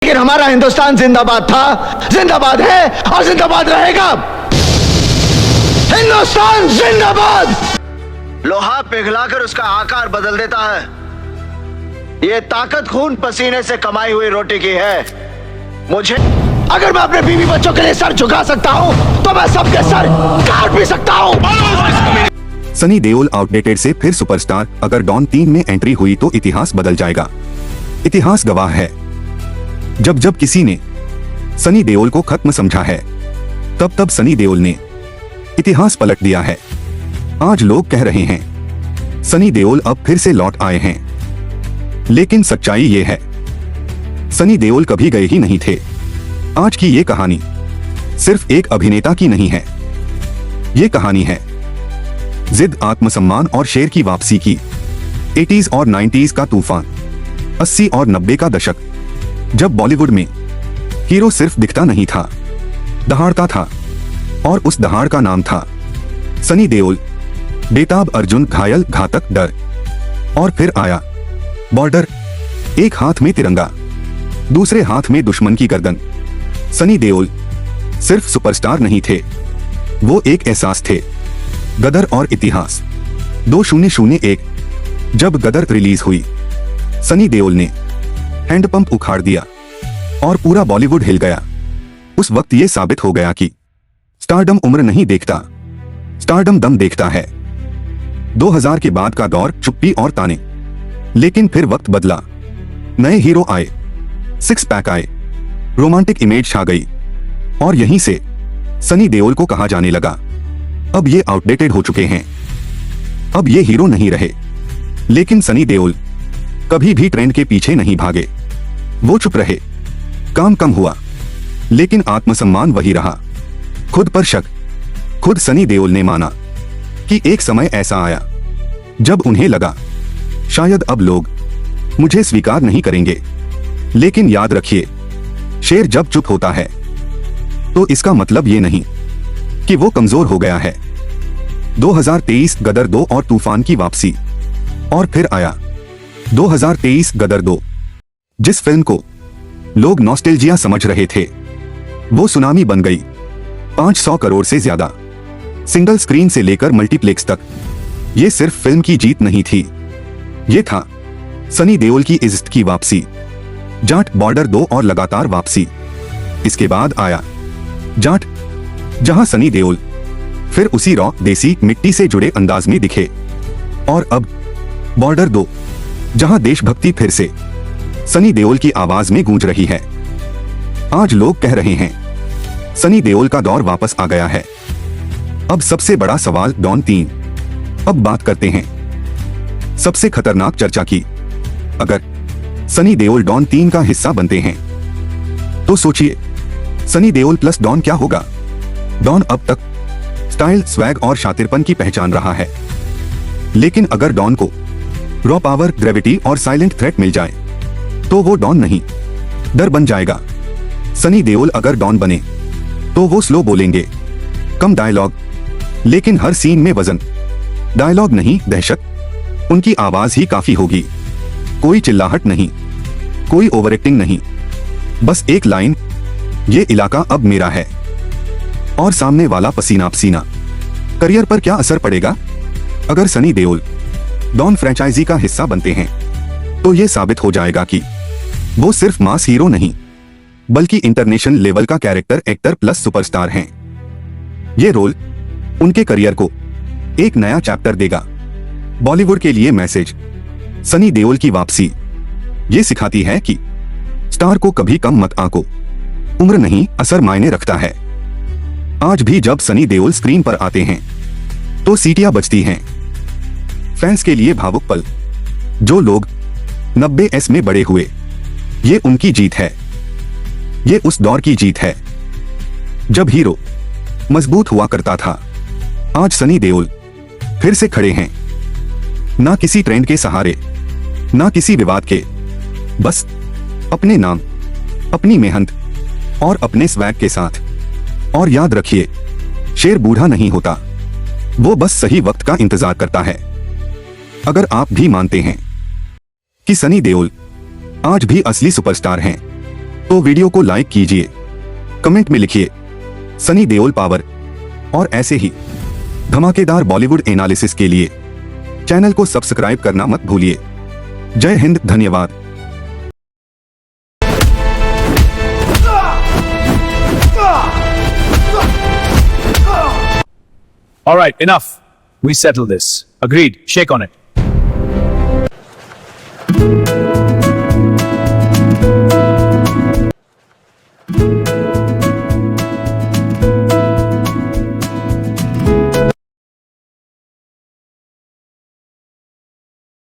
लेकिन हमारा हिंदुस्तान जिंदाबाद था, जिंदाबाद है और जिंदाबाद रहेगा। हिंदुस्तान जिंदाबाद। लोहा पिघलाकर उसका आकार बदल देता है। यह ताकत खून पसीने से कमाई हुई रोटी की है। मुझे अगर मैं अपने बीवी बच्चों के लिए सर झुका सकता हूं तो मैं सबके सर काट भी सकता हूं। सनी देओल आउटडेटेड से फिर सुपरस्टार। अगर डॉन 3 में एंट्री हुई तो इतिहास बदल जाएगा। इतिहास गवाह है, जब जब किसी ने सनी देओल को खत्म समझा है, तब तब सनी देओल ने इतिहास पलट दिया है। आज लोग कह रहे हैं सनी देओल अब फिर से लौट आए हैं, लेकिन सच्चाई ये है सनी देओल कभी गए ही नहीं थे। आज की ये कहानी सिर्फ एक अभिनेता की नहीं है, ये कहानी है जिद, आत्मसम्मान और शेर की वापसी की। 80s और 90s का तूफान, 80 और 90 का दशक, जब बॉलीवुड में हीरो सिर्फ दिखता नहीं था, दहाड़ता था, और उस दहाड़ का नाम था सनी देओल। बेताब अर्जुन, घायल, घातक, डर, और फिर आया बॉर्डर। एक हाथ में तिरंगा, दूसरे हाथ में दुश्मन की गर्दन। सनी देओल सिर्फ सुपरस्टार नहीं थे, वो एक एहसास थे। गदर और इतिहास। 2001 जब गदर रिलीज हुई, सनी देओल ने हैंडपंप उखाड़ दिया और पूरा बॉलीवुड हिल गया। उस वक्त यह साबित हो गया कि स्टारडम उम्र नहीं देखता, स्टारडम दम देखता है। 2000 के बाद का दौर, चुप्पी और ताने। लेकिन फिर वक्त बदला, नए हीरो आए, 6 पैक आए, रोमांटिक इमेज छा गई, और यहीं से सनी देओल को कहा जाने लगा अब ये आउटडेटेड हो चुके हैं, अब ये हीरो नहीं रहे। लेकिन सनी देओल कभी भी ट्रेंड के पीछे नहीं भागे। वो चुप रहे, काम कम हुआ, लेकिन आत्मसम्मान वही रहा। खुद पर शक। खुद सनी देओल ने माना कि एक समय ऐसा आया जब उन्हें लगा शायद अब लोग मुझे स्वीकार नहीं करेंगे। लेकिन याद रखिए, शेर जब चुप होता है तो इसका मतलब ये नहीं कि वो कमजोर हो गया है। 2023 गदर 2 और तूफान की वापसी। और फिर आया 2023 गदर 2। जिस फिल्म को लोग नॉस्टैल्जिया समझ रहे थे, वो सुनामी बन गई। 500 करोड़ से ज्यादा, सिंगल स्क्रीन से लेकर मल्टीप्लेक्स तक। ये सिर्फ फिल्म की जीत नहीं थी, ये था सनी देओल की इज्जत की वापसी। जाट, बॉर्डर 2 और लगातार वापसी। इसके बाद आया जाट, जहां सनी देओल फिर उसी रॉ, देसी, मिट्टी से जुड़े अंदाज में दिखे। और अब बॉर्डर 2, जहां देशभक्ति फिर से सनी देओल की आवाज में गूंज रही है। आज लोग कह रहे हैं सनी देओल का दौर वापस आ गया है। अब सबसे बड़ा सवाल, डॉन 3। अब बात करते हैं सबसे खतरनाक चर्चा की। अगर सनी देओल डॉन 3 का हिस्सा बनते हैं तो सोचिए सनी देओल प्लस डॉन क्या होगा। डॉन अब तक स्टाइल, स्वैग और शातिरपन की पहचान रहा है, लेकिन अगर डॉन को रॉ पावर, ग्रेविटी और साइलेंट थ्रेट मिल जाए तो वो डॉन नहीं, डर बन जाएगा। सनी देओल अगर डॉन बने तो वो स्लो बोलेंगे, कम डायलॉग, लेकिन हर सीन में वजन। डायलॉग नहीं, दहशत। उनकी आवाज ही काफी होगी। कोई चिल्लाहट नहीं, कोई ओवर एक्टिंग नहीं, बस एक लाइन, ये इलाका अब मेरा है, और सामने वाला पसीना पसीना। करियर पर क्या असर पड़ेगा? अगर सनी देओल डॉन फ्रेंचाइजी का हिस्सा बनते हैं तो यह साबित हो जाएगा कि वो सिर्फ मास हीरो नहीं, बल्कि इंटरनेशनल लेवल का कैरेक्टर एक्टर प्लस सुपरस्टार हैं। ये रोल उनके करियर को एक नया चैप्टर देगा। बॉलीवुड के लिए मैसेज, सनी देओल की वापसी ये सिखाती है कि स्टार को कभी कम मत आंको। उम्र नहीं, असर मायने रखता है। आज भी जब सनी देओल स्क्रीन पर आते हैं तो सीटियां बजती हैं। फैंस के लिए भावुक पल। जो लोग 90s में बड़े हुए, ये उनकी जीत है। ये उस दौर की जीत है जब हीरो मजबूत हुआ करता था। आज सनी देओल फिर से खड़े हैं, ना किसी ट्रेंड के सहारे, ना किसी विवाद के, बस अपने नाम, अपनी मेहनत और अपने स्वैग के साथ। और याद रखिए, शेर बूढ़ा नहीं होता, वो बस सही वक्त का इंतजार करता है। अगर आप भी मानते हैं कि सनी देओल आज भी असली सुपरस्टार हैं, तो वीडियो को लाइक कीजिए, कमेंट में लिखिए सनी देओल पावर, और ऐसे ही धमाकेदार बॉलीवुड एनालिसिस के लिए चैनल को सब्सक्राइब करना मत भूलिए। जय हिंद, धन्यवाद। All right, enough. We settled this. Agreed. Shake on it.